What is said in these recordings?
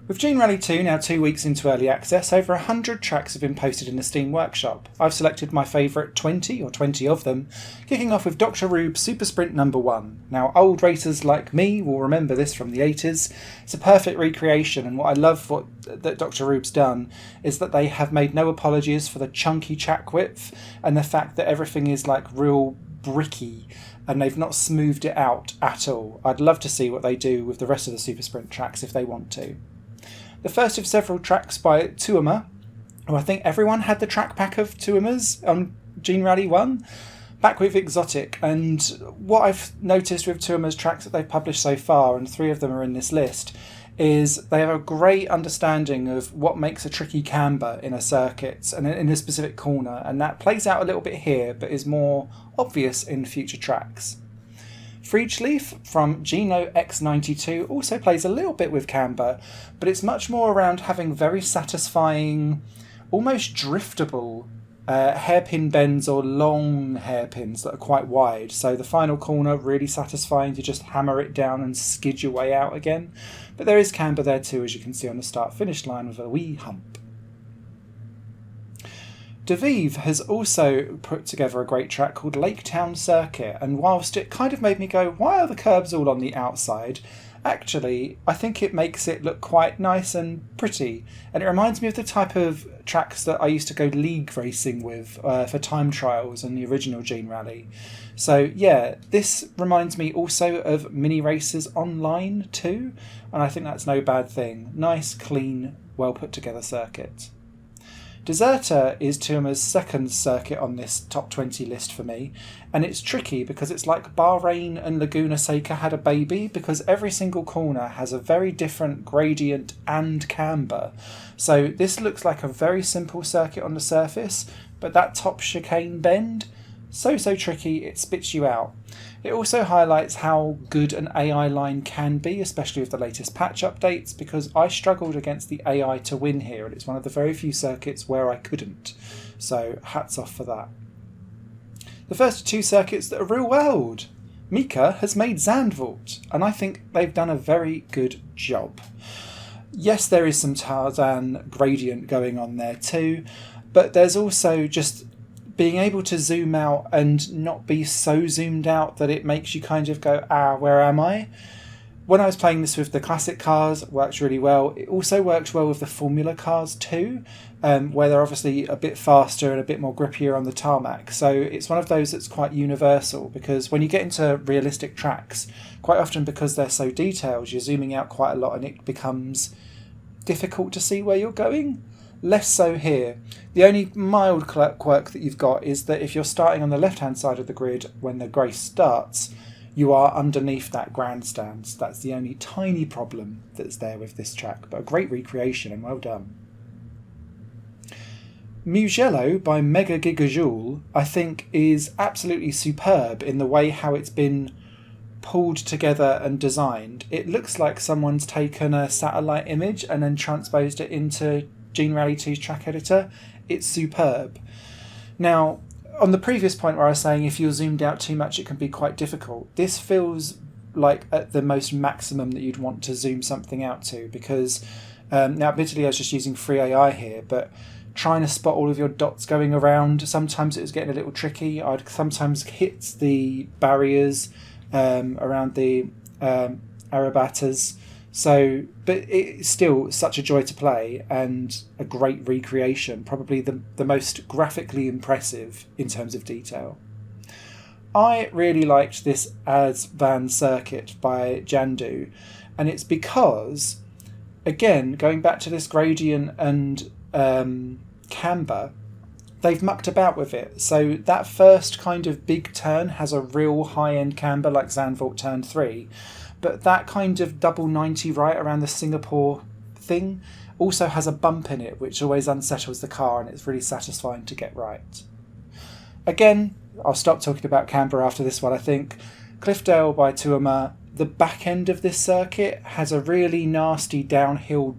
With GeneRally 2 now 2 weeks into early access, over 100 tracks have been posted in the Steam Workshop. I've selected my favourite 20 of them, kicking off with Dr. Roob Super Sprint number 1. Now, old racers like me will remember this from the 80s. It's a perfect recreation, and what I love that Dr. Roob's done is that they have made no apologies for the chunky track width and the fact that everything is like real bricky, and they've not smoothed it out at all. I'd love to see what they do with the rest of the Super Sprint tracks if they want to. The first of several tracks by Tuoma, who I think everyone had the track pack of Tuoma's on GeneRally 1, back with Exotic. And what I've noticed with Tuoma's tracks that they've published so far, and 3 of them are in this list, is they have a great understanding of what makes a tricky camber in a circuit and in a specific corner, and that plays out a little bit here but is more obvious in future tracks. Freechleaf from Geno X92 also plays a little bit with camber, but it's much more around having very satisfying, almost driftable hairpin bends or long hairpins that are quite wide. So the final corner really satisfying to just hammer it down and skid your way out again. But there is camber there too, as you can see on the start-finish line with a wee hump. Davive has also put together a great track called Lake Town Circuit, and whilst it kind of made me go, why are the curbs all on the outside? Actually, I think it makes it look quite nice and pretty, and it reminds me of the type of tracks that I used to go league racing with for time trials on the original GeneRally. So yeah, this reminds me also of mini races online too, and I think that's no bad thing. Nice, clean, well put together circuit. Deserter is Tuoma's second circuit on this top 20 list for me, and it's tricky because it's like Bahrain and Laguna Seca had a baby, because every single corner has a very different gradient and camber. So this looks like a very simple circuit on the surface, but that top chicane bend, so tricky it spits you out. It also highlights how good an AI line can be, especially with the latest patch updates, because I struggled against the AI to win here, and it's one of the very few circuits where I couldn't. So hats off for that. The first 2 circuits that are real world. Mika has made Zandvoort, and I think they've done a very good job. Yes, there is some Tarzan gradient going on there too, but there's also just being able to zoom out and not be so zoomed out that it makes you kind of go, where am I? When I was playing this with the classic cars, it works really well. It also works well with the Formula cars too, where they're obviously a bit faster and a bit more grippier on the tarmac. So it's one of those that's quite universal, because when you get into realistic tracks, quite often because they're so detailed, you're zooming out quite a lot and it becomes difficult to see where you're going. Less so here. The only mild quirk that you've got is that if you're starting on the left-hand side of the grid when the race starts, you are underneath that grandstand. So that's the only tiny problem that's there with this track, but a great recreation and well done. Mugello by MegaGIGAjoule, I think, is absolutely superb in the way how it's been pulled together and designed. It looks like someone's taken a satellite image and then transposed it into GeneRally 2's track editor. It's superb. Now, on the previous point where I was saying if you're zoomed out too much it can be quite difficult, this feels like at the most maximum that you'd want to zoom something out to, because now admittedly I was just using free AI here, but trying to spot all of your dots going around, sometimes it was getting a little tricky. I'd sometimes hit the barriers around the Arabatas. So, but it's still such a joy to play and a great recreation, probably the most graphically impressive in terms of detail. I really liked this As Van Circuit by Jandu, and it's because, again, going back to this gradient and camber, they've mucked about with it. So that first kind of big turn has a real high-end camber like Zandvoort Turn 3, but that kind of double 90 right around the Singapore thing also has a bump in it, which always unsettles the car, and it's really satisfying to get right. Again, I'll stop talking about camber after this one, I think. Cliffdale by Tuoma, the back end of this circuit has a really nasty downhill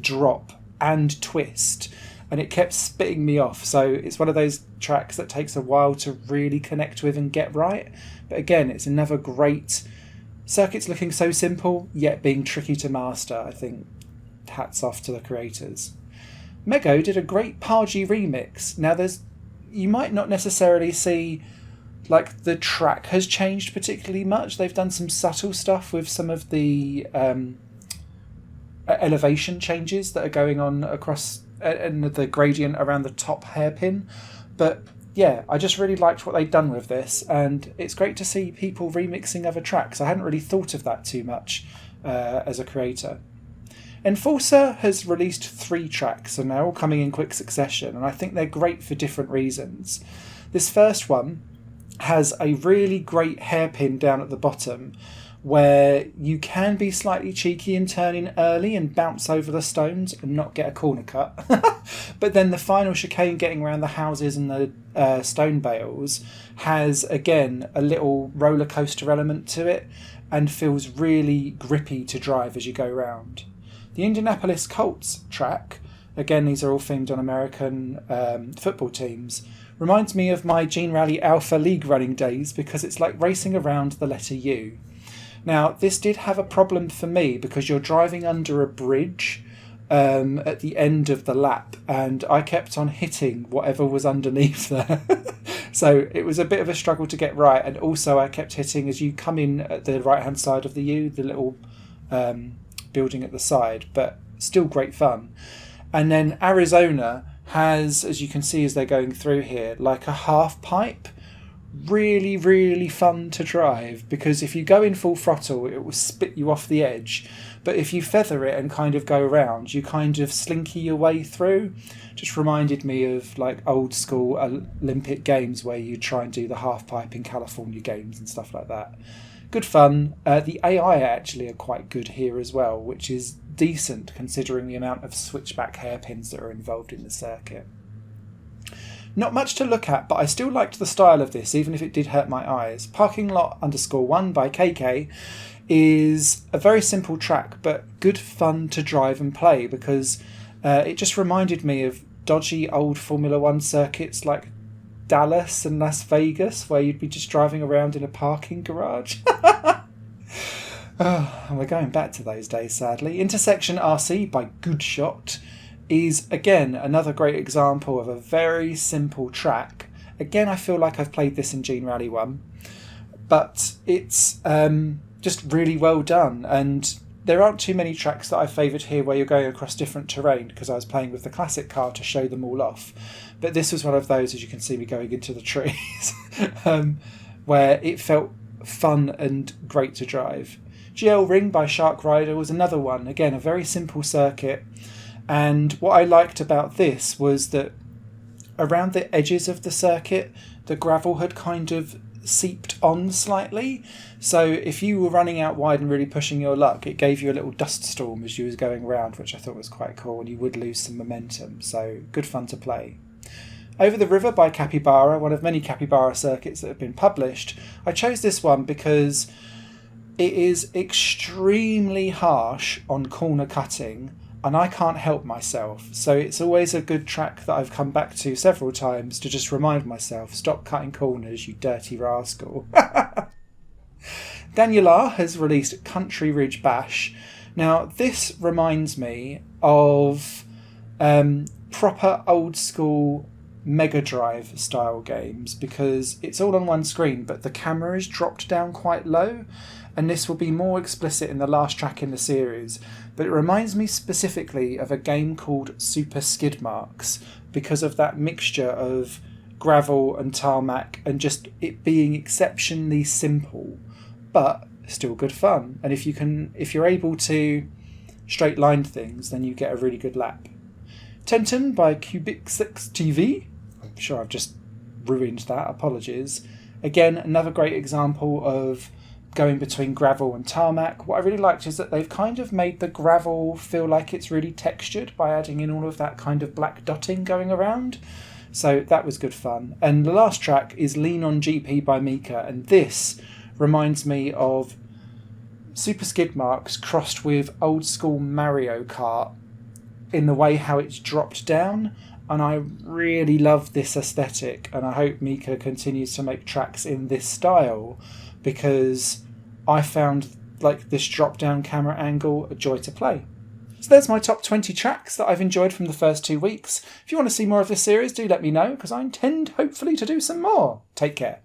drop and twist, and it kept spitting me off. So it's one of those tracks that takes a while to really connect with and get right. But again, it's another great circuit's looking so simple, yet being tricky to master, I think. hats off to the creators. Meggo did a great Pargy remix. Now you might not necessarily see like the track has changed particularly much. They've done some subtle stuff with some of the elevation changes that are going on across and the gradient around the top hairpin. But yeah, I just really liked what they'd done with this, and it's great to see people remixing other tracks. I hadn't really thought of that too much as a creator. Enforcer has released 3 tracks, and they're all coming in quick succession, and I think they're great for different reasons. This first one has a really great hairpin down at the bottom where you can be slightly cheeky and turn in early and bounce over the stones and not get a corner cut. But then the final chicane getting around the houses and the stone bales has, again, a little roller coaster element to it and feels really grippy to drive as you go round. The Indianapolis Colts track, again, these are all themed on American football teams, reminds me of my GeneRally Alpha League running days because it's like racing around the letter U. Now, this did have a problem for me because you're driving under a bridge at the end of the lap, and I kept on hitting whatever was underneath there. So it was a bit of a struggle to get right, and also I kept hitting as you come in at the right-hand side of the U, the little building at the side, but still great fun. And then Arizona has, as you can see as they're going through here, like a half pipe. Really, really fun to drive because if you go in full throttle, it will spit you off the edge. But if you feather it and kind of go around, you kind of slinky your way through. Just reminded me of like old school Olympic games where you try and do the half pipe in California games and stuff like that. Good fun. The AI actually are quite good here as well, which is decent considering the amount of switchback hairpins that are involved in the circuit. Not much to look at, but I still liked the style of this, even if it did hurt my eyes. Parking Lot _1 by KK is a very simple track, but good fun to drive and play because it just reminded me of dodgy old Formula One circuits like Dallas and Las Vegas, where you'd be just driving around in a parking garage. And we're going back to those days, sadly. Intersection RC by GudShot is, again, another great example of a very simple track. Again, I feel like I've played this in GeneRally 1, but it's just really well done. And there aren't too many tracks that I favoured here where you're going across different terrain because I was playing with the classic car to show them all off. But this was one of those, as you can see me going into the trees, where it felt fun and great to drive. GL Ring by Shark Rider was another one. Again, a very simple circuit. And what I liked about this was that around the edges of the circuit, the gravel had kind of seeped on slightly. So if you were running out wide and really pushing your luck, it gave you a little dust storm as you was going around, which I thought was quite cool, and you would lose some momentum. So good fun to play. Over the River by Capybara, one of many Capybara circuits that have been published. I chose this one because it is extremely harsh on corner cutting, and I can't help myself. So it's always a good track that I've come back to several times to just remind myself, stop cutting corners, you dirty rascal. danielr has released Country Ridge Bash. Now, this reminds me of proper old school Mega Drive style games because it's all on one screen, but the camera is dropped down quite low. And this will be more explicit in the last track in the series, but it reminds me specifically of a game called Super Skid Marks because of that mixture of gravel and tarmac and just it being exceptionally simple, but still good fun. And if you're able to straight line things, then you get a really good lap. Tenton by Cubic6 TV. I'm sure I've just ruined that, apologies. Again, another great example of going between gravel and tarmac. What I really liked is that they've kind of made the gravel feel like it's really textured by adding in all of that kind of black dotting going around. So that was good fun. And the last track is LeanOnGP by Mika, and this reminds me of Super Skid Marks crossed with old school Mario Kart in the way how it's dropped down. And I really love this aesthetic, and I hope Mika continues to make tracks in this style, because I found like this drop down camera angle a joy to play. So there's my top 20 tracks that I've enjoyed from the first 2 weeks. If you want to see more of this series, do let me know, because I intend hopefully to do some more. Take care.